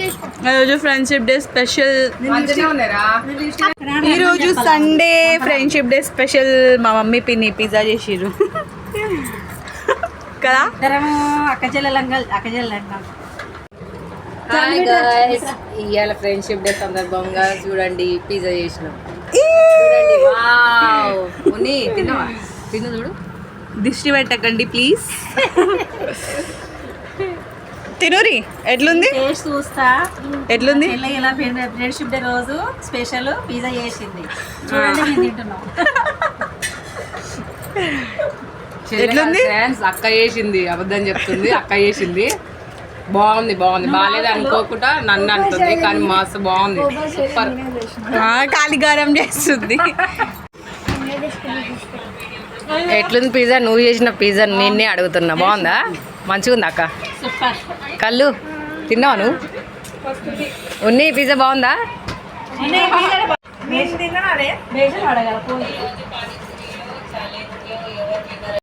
ఈరోజు friendship day special. ఈరోజు Sunday friendship day special. మా మమ్మీ పిన్ని పిజ్జా చేసిర్రు కదా. హాయ్ గైస్, ఇవాళ ఫ్రెండ్షిప్ డే సందర్భంగా చూడండి పిజ్జా చేసినాం. చూడండి, వావ్. ఉన్ని తిన్నావా? తిన్న చూడు. దిష్టి పెట్టకండి ప్లీజ్. తినురి. ఎట్లుంది టేస్ట్ చూస్తా. ఎట్లుంది? ఇలా ఫ్రెండ్షిప్ డే రోజు స్పెషల్ పిజ్జా చేసింది. చూడండి మేము తింటున్నాం. ఎట్లుంది? ఫ్రెండ్స్, అక్క చేసింది. అబద్ధం చెప్తుంది. అక్క చేసింది. బాగుంది. బాగాలేదు అనుకోకుండా నన్ను అంటుంది, కానీ మస్తు బాగుంది. సూపర్. కాలిగారం చేస్తుంది. ఎట్లుంది పిజ్జా? నువ్వు చేసిన పిజ్జా నిన్నే అడుగుతున్నా. బాగుందా? మంచిగా ఉంది అక్క. సూపర్. కళ్ళు తిన్నావా నువ్వు? ఉన్ని పిజ్జా బాగుందా? అడగాలి.